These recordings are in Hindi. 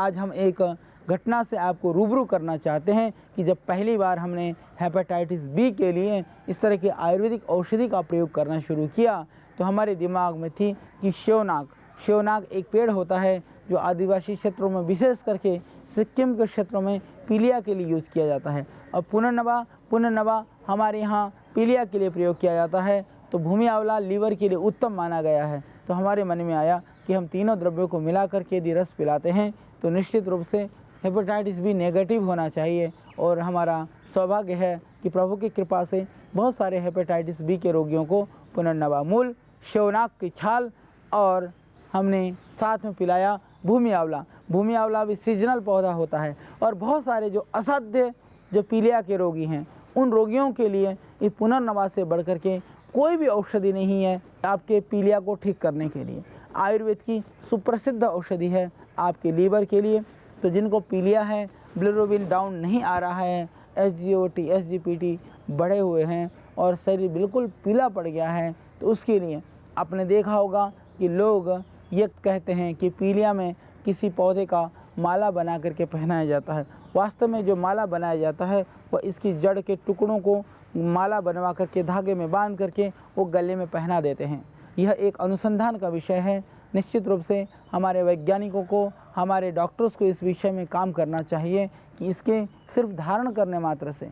आज हम एक घटना से आपको रूबरू करना चाहते हैं कि जब पहली बार हमने हेपेटाइटिस बी के लिए इस तरह की आयुर्वेदिक औषधि का प्रयोग करना शुरू किया तो हमारे दिमाग में थी कि शेवनाग एक पेड़ होता है जो आदिवासी क्षेत्रों में विशेष करके सिक्किम के क्षेत्रों में पीलिया के लिए यूज़ किया जाता है। और पुनर्नवा हमारे यहाँ पीलिया के लिए प्रयोग किया जाता है। तो भूमि आंवला लीवर के लिए उत्तम माना गया है। तो हमारे मन में आया कि हम तीनों द्रव्यों को मिला करके यदि रस पिलाते हैं तो निश्चित रूप से हेपेटाइटिस बी नेगेटिव होना चाहिए। और हमारा सौभाग्य है कि प्रभु की कृपा से बहुत सारे हेपेटाइटिस बी के रोगियों को पुनर्नवा मूल, शेवनाग की छाल और हमने साथ में पिलाया भूमि आंवला भी सीजनल पौधा होता है। और बहुत सारे जो असाध्य जो पीलिया के रोगी हैं उन रोगियों के लिए ये पुनर्नवा से बढ़कर के कोई भी औषधि नहीं है आपके पीलिया को ठीक करने के लिए। आयुर्वेद की सुप्रसिद्ध औषधि है आपके लीवर के लिए। तो जिनको पीलिया है, बिलिरुबिन डाउन नहीं आ रहा है, SGOT SGPT बढ़े हुए हैं और शरीर बिल्कुल पीला पड़ गया है, तो उसके लिए आपने देखा होगा कि लोग ये कहते हैं कि पीलिया में किसी पौधे का माला बना करके पहनाया जाता है। वास्तव में जो माला बनाया जाता है वह इसकी जड़ के टुकड़ों को माला बनवा करके धागे में बांध करके वो गले में पहना देते हैं। यह एक अनुसंधान का विषय है। निश्चित रूप से हमारे वैज्ञानिकों को, हमारे डॉक्टर्स को इस विषय में काम करना चाहिए कि इसके सिर्फ धारण करने मात्र से,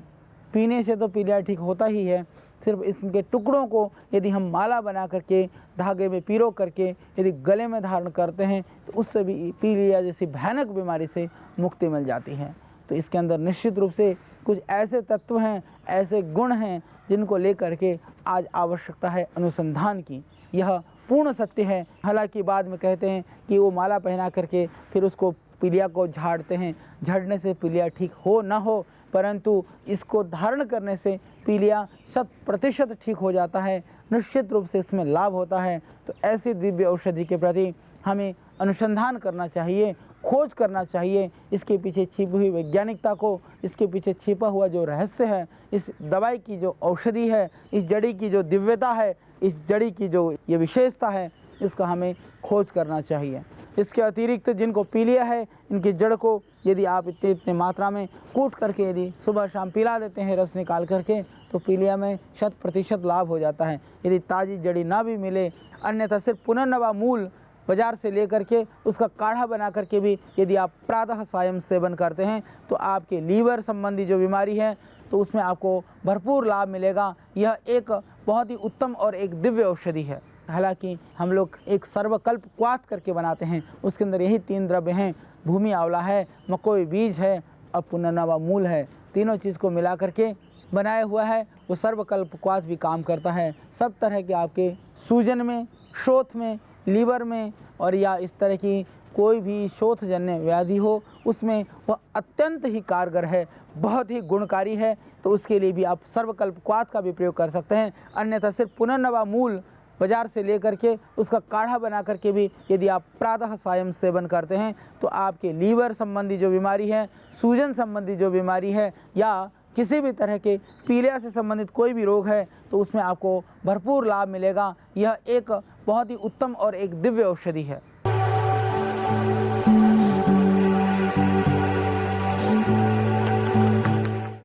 पीने से तो पीलिया ठीक होता ही है, सिर्फ इसके टुकड़ों को यदि हम माला बना करके धागे में पिरो करके यदि गले में धारण करते हैं तो उससे भी पीलिया जैसी भयानक बीमारी से मुक्ति मिल जाती है। तो इसके अंदर निश्चित रूप से कुछ ऐसे तत्व हैं, ऐसे गुण हैं जिनको लेकर के आज आवश्यकता है अनुसंधान की। यह पूर्ण सत्य है। हालांकि बाद में कहते हैं कि वो माला पहना करके फिर उसको पीलिया को झाड़ते हैं, झड़ने से पीलिया ठीक हो ना हो, परंतु इसको धारण करने से पीलिया 100% ठीक हो जाता है। निश्चित रूप से इसमें लाभ होता है। तो ऐसी दिव्य औषधि के प्रति हमें अनुसंधान करना चाहिए, खोज करना चाहिए, इसके पीछे छिपी हुई वैज्ञानिकता को, इसके पीछे छिपा हुआ जो रहस्य है, इस दवाई की जो औषधि है, इस जड़ी की जो दिव्यता है, इस जड़ी की जो ये विशेषता है, इसका हमें खोज करना चाहिए। इसके अतिरिक्त जिनको पीलिया है, इनकी जड़ को यदि आप इतनी मात्रा में कूट करके यदि सुबह शाम पिला देते हैं रस निकाल करके, तो पीलिया में 100% लाभ हो जाता है। यदि ताज़ी जड़ी ना भी मिले, अन्यथा सिर्फ पुनर्नवा मूल बाज़ार से लेकर के उसका काढ़ा बना करके भी यदि आप प्रातः सायं सेवन करते हैं तो आपके लीवर संबंधी जो बीमारी है तो उसमें आपको भरपूर लाभ मिलेगा। यह एक बहुत ही उत्तम और एक दिव्य औषधि है। हालांकि हम लोग एक सर्वकल्प क्वाथ करके बनाते हैं, उसके अंदर यही 3 द्रव्य हैं, भूमि आंवला है, मकोई बीज है और पुनर्नवा मूल है। तीनों चीज़ को मिला करके बनाया हुआ है। वो सर्वकल्प क्वाथ भी काम करता है। सब तरह के आपके सूजन में, शोथ में, लीवर में और या इस तरह की कोई भी शोथजन्य व्याधि हो उसमें वह अत्यंत ही कारगर है, बहुत ही गुणकारी है। तो उसके लिए भी आप सर्वकल्प क्वाथ का भी प्रयोग कर सकते हैं। अन्यथा सिर्फ पुनर्नवा मूल बाज़ार से लेकर के उसका काढ़ा बना करके भी यदि आप प्रातः सायं सेवन करते हैं तो आपके लीवर संबंधी जो बीमारी है, सूजन संबंधी जो बीमारी है या किसी भी तरह के पीलिया से संबंधित कोई भी रोग है तो उसमें आपको भरपूर लाभ मिलेगा। यह एक बहुत ही उत्तम और एक दिव्य औषधि है।